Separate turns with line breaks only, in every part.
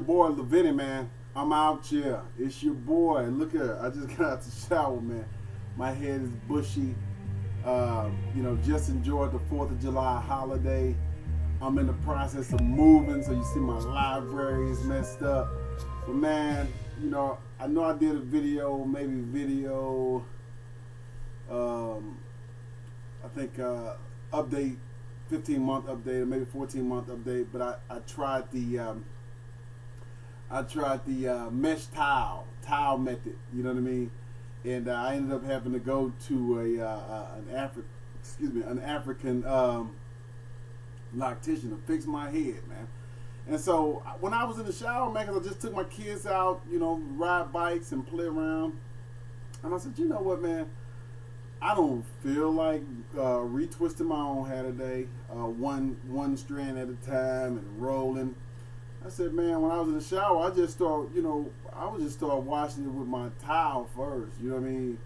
Boy, Lavitti, man. I'm out here. It's your boy. Look here. I just got out the shower, man. My head is bushy. Just enjoyed the 4th of July holiday. I'm in the process of moving, so you see my library is messed up. But man, I know I did a video, I think update, 15-month update, or maybe 14-month update. But I tried the mesh tile method. You know what I mean? And I ended up having to go to an African loctician to fix my head, man. And so when I was in the shower, man, because I just took my kids out, ride bikes and play around, and I said, you know what, man, I don't feel like retwisting my own hair today, one strand at a time and rolling. I said, man, when I was in the shower, I just start washing it with my towel first. You know what I mean?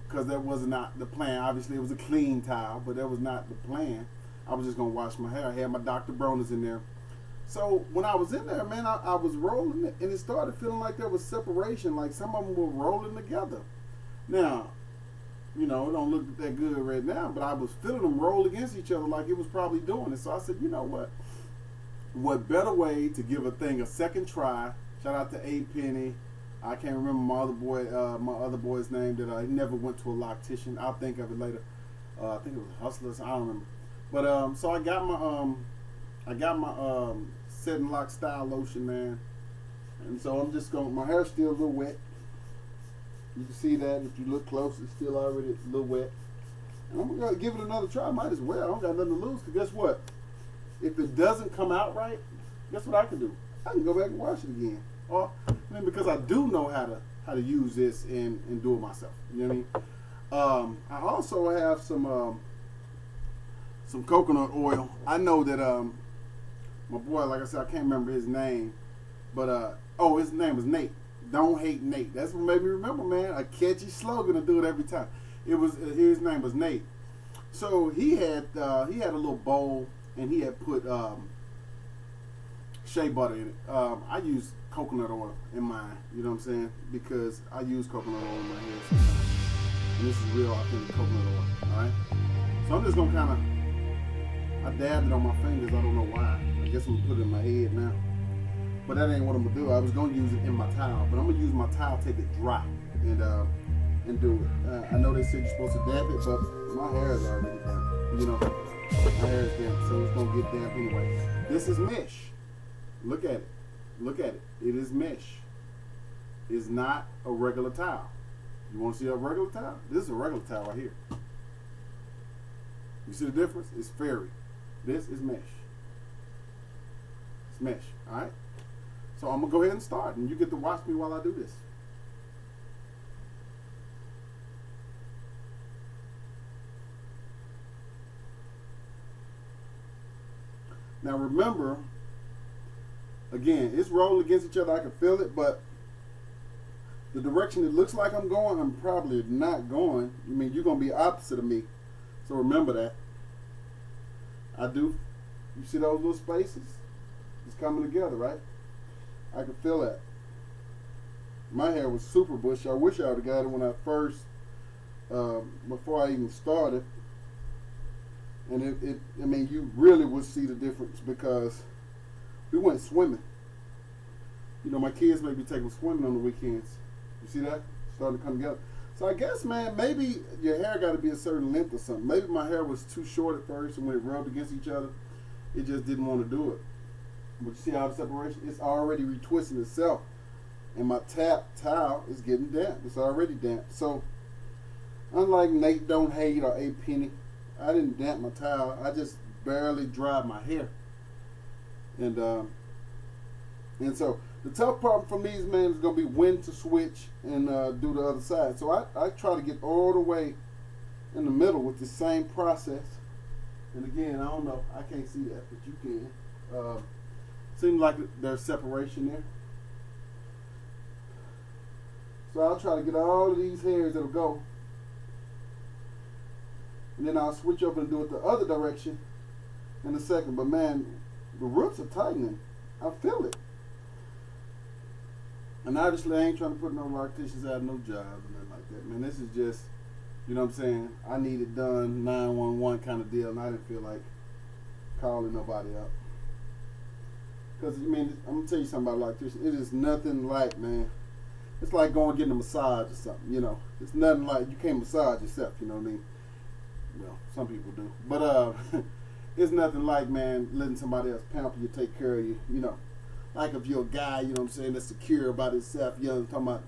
Because that was not the plan. Obviously, it was a clean towel, but that was not the plan. I was just gonna wash my hair. I had my Dr. Broners in there. So when I was in there, man, I was rolling it, and it started feeling like there was separation. Like some of them were rolling together. Now, it don't look that good right now, but I was feeling them roll against each other like it was probably doing it. So I said, you know what? What better way to give a thing a second try? Shout out to A Penny. I can't remember my other boy's name that he never went to a loctician. I'll think of it later. I think it was Hustlers. I don't remember. But so I got my set and lock style lotion, man. And so I'm just my hair's still a little wet. You can see that if you look close, it's still already a little wet. And I'm gonna give it another try. Might as well. I don't got nothing to lose. Cause guess what? If it doesn't come out right, guess what I can do? I can go back and wash it again. Or because I do know how to use this and do it myself. You know what I mean? I also have some coconut oil. I know that my boy, like I said, I can't remember his name, but his name was Nate. Don't hate Nate. That's what made me remember, man. A catchy slogan to do it every time. His name was Nate. So he had a little bowl, and he had put shea butter in it. I use coconut oil in mine. You know what I'm saying? Because I use coconut oil in my hair sometimes, and this is real authentic coconut oil. All right. So I'm just gonna I dabbed it on my fingers. I don't know why. I guess I'm gonna put it in my head now. But that ain't what I'm gonna do. I was gonna use it in my towel, but I'm gonna use my towel, take it dry, and do it. I know they said you're supposed to damp it, but my hair is already damp. My hair is damp, so it's gonna get damp anyway. This is mesh. Look at it. Look at it. It is mesh. It's not a regular towel. You want to see a regular towel? This is a regular towel right here. You see the difference? It's fairy. This is mesh. It's mesh. All right. So I'm gonna go ahead and start, and you get to watch me while I do this. Now remember, again, it's rolling against each other. I can feel it, but the direction it looks like I'm going, I'm probably not going. You're gonna be opposite of me. So remember that. You see those little spaces? It's coming together, right? I can feel that. My hair was super bushy. I wish I would have got it when I first, before I even started. And you really would see the difference because we went swimming. My kids may be taking swimming on the weekends. You see that? Starting to come together. So I guess, man, maybe your hair got to be a certain length or something. Maybe my hair was too short at first, and when it rubbed against each other, it just didn't want to do it. But you see how the separation? It's already retwisting itself. And my towel is getting damp. It's already damp. So, unlike Nate Don't Hate or A Penny, I didn't damp my towel. I just barely dried my hair. And so the tough part for me, man, is going to be when to switch and do the other side. So I try to get all the way in the middle with the same process. And again, I don't know. I can't see that, but you can. Seems like there's separation there. So I'll try to get all of these hairs that'll go. And then I'll switch over and do it the other direction in a second. But man, the roots are tightening. I feel it. And obviously, I ain't trying to put no locticians out of no jobs or nothing like that, man. This is just, you know what I'm saying? I need it done, 911 kind of deal, and I didn't feel like calling nobody up. Because, I mean, I'm going to tell you something about loctician. It is nothing like, man, it's like going and getting a massage or something, you know. It's nothing like, you can't massage yourself, you know what I mean? Well, some people do. But it's nothing like, man, letting somebody else pamper you, take care of you, you know. Like if you're a guy, you know what I'm saying, that's secure about himself, you know, talking about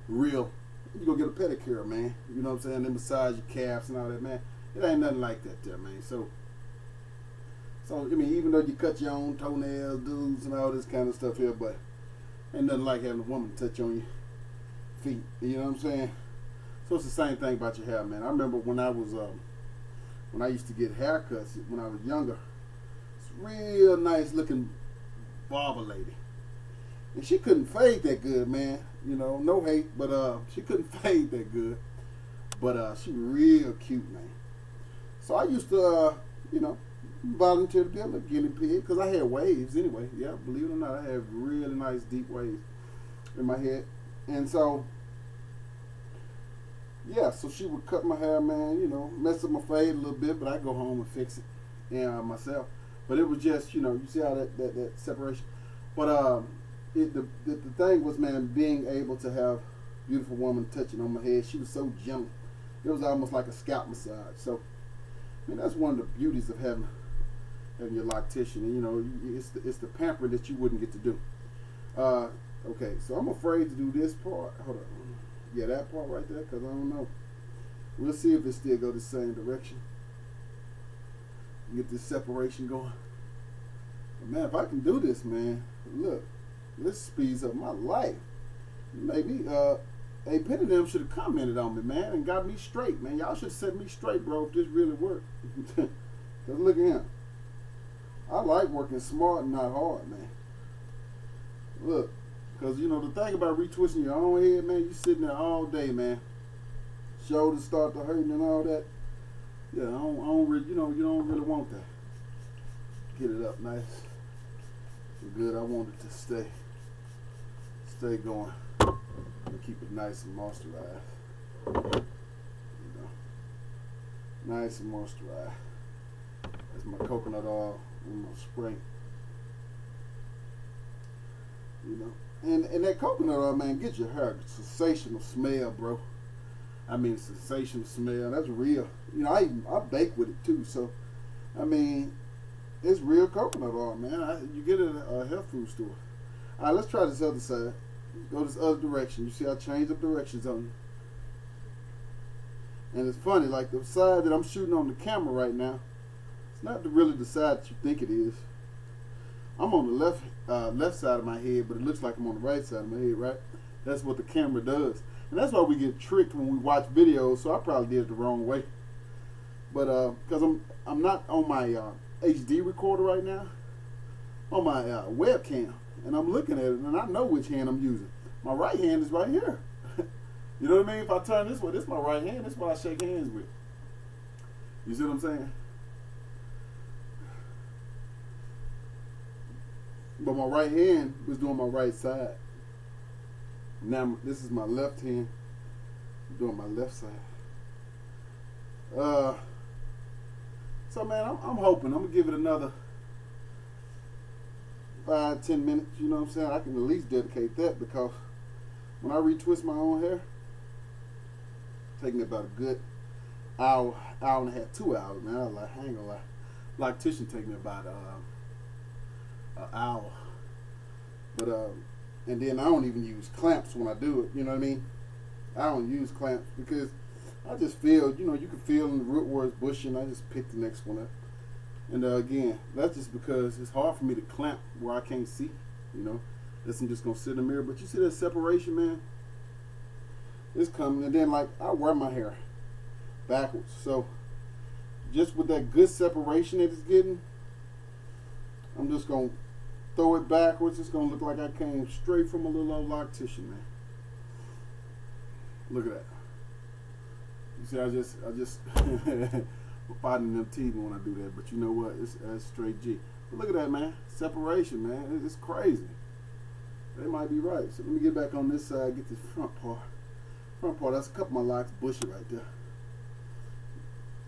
real, you go get a pedicure, man. You know what I'm saying? They massage your calves and all that, man. It ain't nothing like that there, man. So I mean, even though you cut your own toenails, dudes, and all this kind of stuff here, but ain't nothing like having a woman touch on your feet. You know what I'm saying? So it's the same thing about your hair, man. I remember when I was, when I used to get haircuts when I was younger, it's real nice looking barber lady. And she couldn't fade that good, man. You know, no hate, but she couldn't fade that good. But she real cute, man. So I used to, you know, volunteer to be a little guinea pig because I had waves anyway. Yeah, believe it or not, I have really nice deep waves in my head. And so, yeah, so she would cut my hair, man, you know, mess up my fade a little bit, but I go home and fix it myself. But it was just, you know, you see how that separation. But the thing was, man, being able to have a beautiful woman touching on my head. She was so gentle. It was almost like a scalp massage. So, I mean, that's one of the beauties of having your loctician. And, you know, it's the pampering that you wouldn't get to do. Okay, so I'm afraid to do this part. Hold on. Yeah, that part right there, because I don't know. We'll see if it still go the same direction. Get this separation going. But man, if I can do this, man, look, this speeds up my life. Maybe hey, Penny them should have commented on me, man, and got me straight, man. Y'all should have set me straight, bro, if this really worked. Because look at him. I like working smart and not hard, man. Look, because, you know, the thing about retwisting your own head, man, you sitting there all day, man. Shoulders start to hurting and all that. Yeah, I don't really, you know, you don't really want that. Get it up nice and good. I want it to stay going. And keep it nice and moisturized. You know, nice and moisturized. That's my coconut oil and my spray. You know, and that coconut oil, man, get your hair a sensational smell, bro. I mean, sensational smell. That's real. You know, I bake with it too. So, I mean, it's real coconut oil, man. You get it at a health food store. All right, let's try this other side. Go this other direction. You see I changed up directions on you. And it's funny, like the side that I'm shooting on the camera right now, it's not really the side that you think it is. I'm on the left side of my head, but it looks like I'm on the right side of my head, right? That's what the camera does. And that's why we get tricked when we watch videos, so I probably did it the wrong way. But because I'm not on my HD recorder right now, on my webcam, and I'm looking at it, and I know which hand I'm using. My right hand is right here. You know what I mean? If I turn this way, this is my right hand. This is what I shake hands with. You see what I'm saying? But my right hand was doing my right side. Now this is my left hand doing my left side. So man, I'm hoping I'm gonna give it another 5-10 minutes. You know what I'm saying? I can at least dedicate that, because when I retwist my own hair, it's taking me about a good hour and a half, 2 hours. Man, I ain't gonna lie. Loctician take me about an hour. But and then I don't even use clamps when I do it. You know what I mean? I don't use clamps because I just feel, you know, you can feel in the root where it's bushing. I just pick the next one up. And again, that's just because it's hard for me to clamp where I can't see. You know, I'm just gonna sit in the mirror. But you see that separation, man? It's coming. And then, like, I wear my hair backwards, so just with that good separation that it's getting, I'm just gonna throw it backwards. It's gonna look like I came straight from a little old loctician, man. Look at that. You see, I just fighting them teeth when I do that. But you know what? It's straight G. But look at that, man. Separation, man. It's crazy. They might be right. So let me get back on this side. Get this front part. Front part. That's a couple of my locks bushy right there.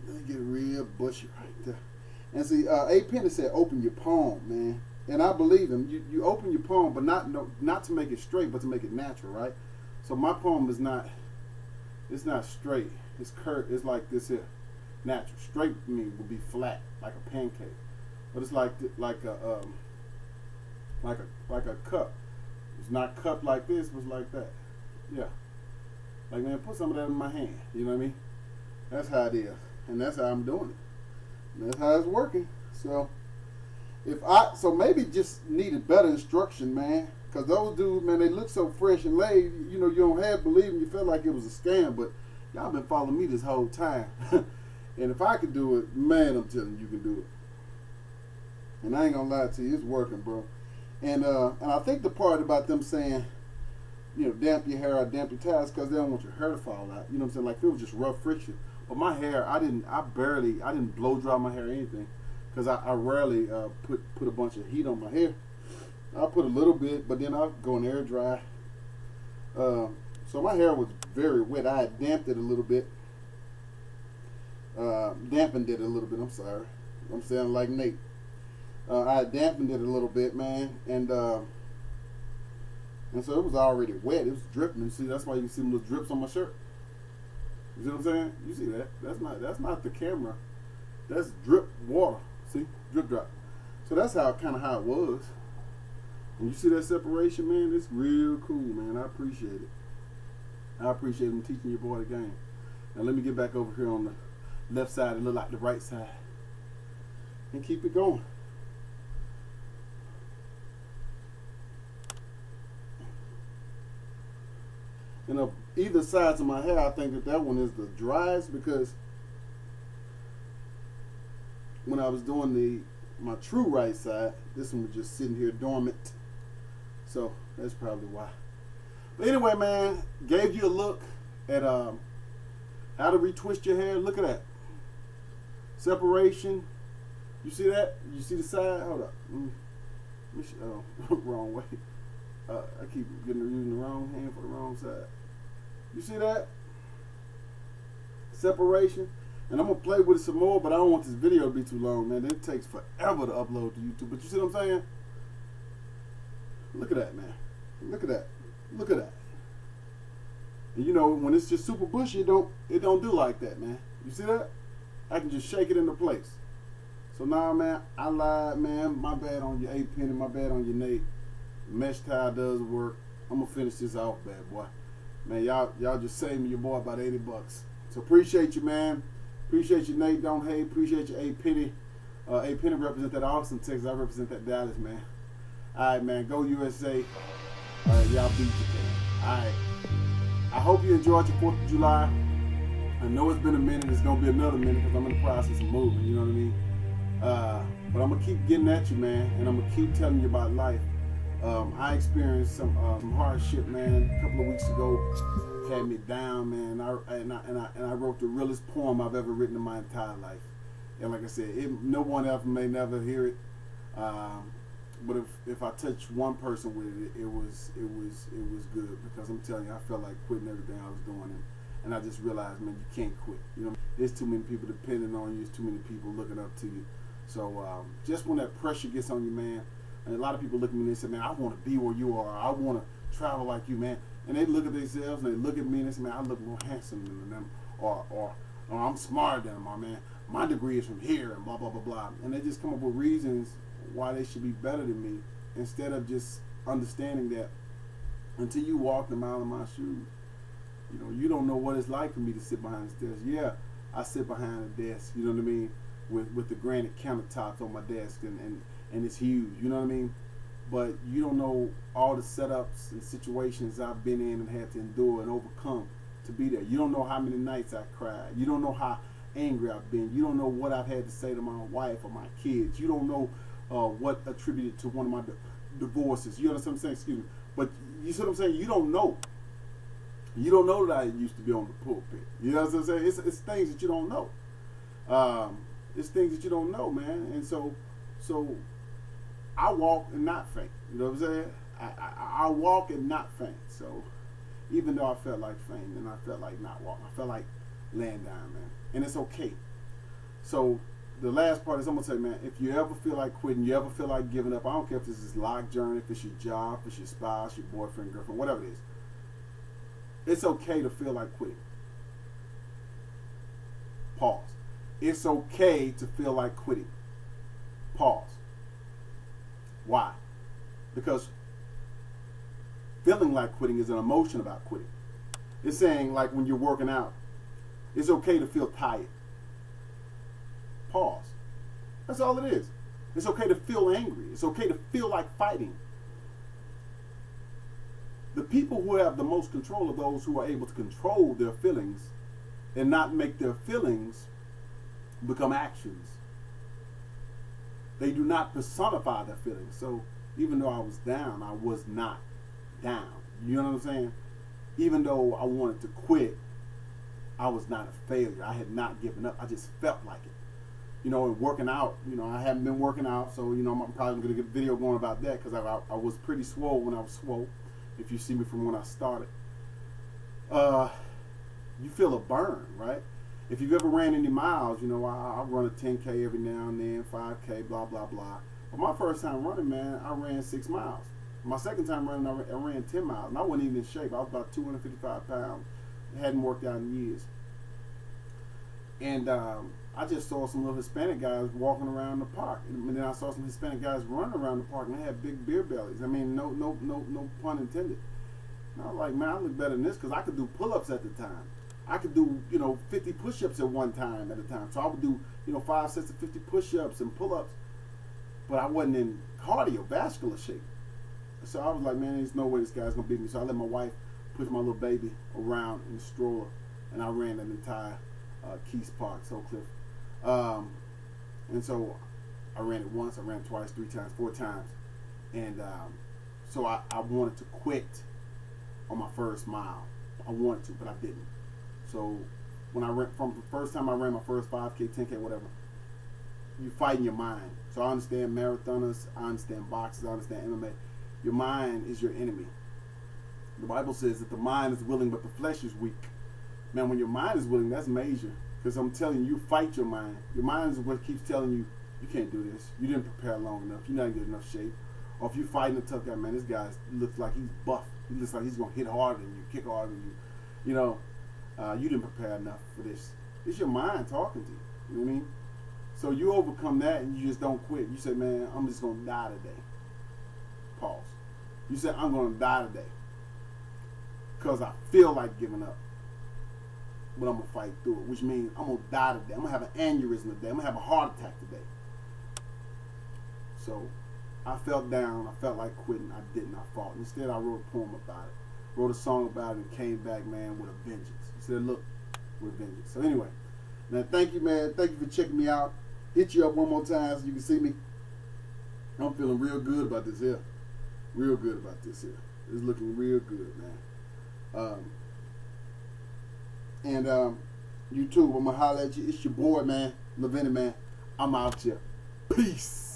Let me get real bushy right there. And see, A. Penny said, "Open your palm, man." And I believe him. You open your palm, but not to make it straight, but to make it natural, right? So my palm is not. It's not straight. It's curved. It's like this here. Natural. Straight to me would be flat, like a pancake. But it's like a cup. It's not cupped like this, but it's like that. Yeah. Like, man, put some of that in my hand. You know what I mean? That's how it is, and that's how I'm doing it. And that's how it's working. So maybe just needed better instruction, man. Cause those dudes, man, they look so fresh and laid. You know, you don't have to believe them. You felt like it was a scam, but y'all been following me this whole time. And if I could do it, man, I'm telling you, you can do it. And I ain't gonna lie to you, it's working, bro. And I think the part about them saying, you know, damp your hair or damp your towels, because they don't want your hair to fall out. You know what I'm saying? Like, if it was just rough friction. But my hair, I didn't blow dry my hair or anything, because I rarely put a bunch of heat on my hair. I'll put a little bit, but then I'll go in air dry. So my hair was very wet. I had damped it a little bit. Dampened it a little bit, I'm sorry. I'm sounding like Nate. I had dampened it a little bit, man, and so it was already wet. It was dripping. You see, that's why you see little drips on my shirt. You see what I'm saying? You see that? That's not the camera. That's drip water. See, drip drop. So that's how it was. And you see that separation, man? It's real cool, man. I appreciate it. I appreciate them teaching your boy the game. Now let me get back over here on the left side and look like the right side, and keep it going. And of either sides of my hair, I think that one is the driest, because when I was doing my true right side, this one was just sitting here dormant. So that's probably why. But anyway, man, gave you a look at how to retwist your hair. Look at that. Separation. You see that? You see the side? Hold up. Wrong way. I keep using the wrong hand for the wrong side. You see that? Separation. And I'm going to play with it some more, but I don't want this video to be too long, man. It takes forever to upload to YouTube. But you see what I'm saying? Look at that, man. Look at that. Look at that. And you know, when it's just super bushy, it don't do like that, man. You see that? I can just shake it into place. So now, man, I lied, man. My bad on your A. Penny. My bad on your Nate. Mesh towel does work. I'm going to finish this off, bad boy. Man, y'all just saved me your boy about $80. So appreciate you, man. Appreciate you, Nate. Don't hate. Appreciate you, A. Penny. A. Penny represent that Austin, Texas. I represent that Dallas, man. All right, man. Go USA. All right, y'all beat Japan. All right. I hope you enjoyed your 4th of July. I know it's been a minute. It's going to be another minute because I'm in the process of moving. You know what I mean? But I'm going to keep getting at you, man. And I'm going to keep telling you about life. I experienced some hardship, man, a couple of weeks ago. Had me down, man. And I wrote the realest poem I've ever written in my entire life. And like I said, no one else may never hear it. But if I touched one person with it, it was good, because I'm telling you, I felt like quitting everything I was doing, and I just realized, man, you can't quit. You know, there's too many people depending on you. There's too many people looking up to you. So just when that pressure gets on you, man, and a lot of people look at me and they say, man, I want to be where you are. I want to travel like you, man. And they look at themselves and they look at me and they say, man, I look more handsome than them, or I'm smarter than them, or man, my degree is from here, and blah blah blah blah. And they just come up with reasons why they should be better than me, instead of just understanding that until you walk a mile in my shoes, you know, you don't know what it's like for me to sit behind the desk. Yeah, I sit behind a desk, you know what I mean, with the granite countertops on my desk, and it's huge, you know what I mean? But you don't know all the setups and situations I've been in and had to endure and overcome to be there. You don't know how many nights I cried. You don't know how angry I've been. You don't know what I've had to say to my wife or my kids. You don't know what attributed to one of my divorces. You understand what I'm saying? Excuse me. But you see what I'm saying? You don't know. You don't know that I used to be on the pulpit. You know what I'm saying? It's things that you don't know. It's things that you don't know, man. And so I walk and not faint. You know what I'm saying? I walk and not faint. So even though I felt like fainting and I felt like not walking, I felt like laying down, man. And it's okay. So the last part is I'm gonna say, man, if you ever feel like quitting, you ever feel like giving up, I don't care if this is life journey, if it's your job, if it's your spouse, your boyfriend, girlfriend, whatever it is. It's okay to feel like quitting. Pause. It's okay to feel like quitting. Pause. Why? Because feeling like quitting is an emotion about quitting. It's saying, like when you're working out, it's okay to feel tired. Pause. That's all it is. It's okay to feel angry. It's okay to feel like fighting. The people who have the most control are those who are able to control their feelings and not make their feelings become actions. They do not personify their feelings. So even though I was down, I was not down. You know what I'm saying? Even though I wanted to quit, I was not a failure. I had not given up. I just felt like it. You know, and working out, you know, I haven't been working out, so, you know, I'm probably going to get a video going about that because I was pretty swole when I was swole. If you see me from when I started. You feel a burn, right? If you've ever ran any miles, you know, I run a 10K every now and then, 5K, blah, blah, blah. But my first time running, man, I ran 6 miles. My second time running, I ran 10 miles, and I wasn't even in shape. I was about 255 pounds. I hadn't worked out in years. And I just saw some little Hispanic guys walking around the park, and then I saw some Hispanic guys running around the park, and they had big beer bellies. I mean, no pun intended. And I was like, man, I look better than this because I could do pull-ups at the time. I could do, 50 push-ups at one time at a time. So I would do, 5 sets of 50 push-ups and pull-ups, but I wasn't in cardiovascular shape. So I was like, man, there's no way this guy's gonna beat me. So I let my wife push my little baby around in the stroller, and I ran that entire Keys Park, Oak Cliff. And so I ran it once, I ran it twice, 3 times, 4 times. And so I wanted to quit on my first mile. I wanted to, but I didn't. So when I ran, from the first time I ran my first 5K, 10K, whatever, you fight in your mind. So I understand marathoners, I understand boxers, I understand MMA. Your mind is your enemy. The Bible says that the mind is willing, but the flesh is weak. Man, when your mind is willing, that's major. Because I'm telling you, fight your mind. Your mind is what keeps telling you, you can't do this. You didn't prepare long enough. You're not in good enough shape. Or if you're fighting a tough guy, man, this guy looks like he's buff. He looks like he's going to hit harder than you, kick harder than you. You didn't prepare enough for this. It's your mind talking to you. You know what I mean? So you overcome that and you just don't quit. You say, man, I'm just going to die today. Pause. You say, I'm going to die today because I feel like giving up. But I'm going to fight through it, which means I'm going to die today. I'm going to have an aneurysm today. I'm going to have a heart attack today. So I felt down. I felt like quitting. I didn't. I fought. Instead, I wrote a poem about it. Wrote a song about it and came back, man, with a vengeance. He said, look, with vengeance. So anyway, man, thank you, man. Thank you for checking me out. Hit you up one more time so you can see me. I'm feeling real good about this here. Real good about this here. It's looking real good, man. YouTube, I'm going to holler at you. It's your boy, man. Lavini, man. I'm out here. Peace.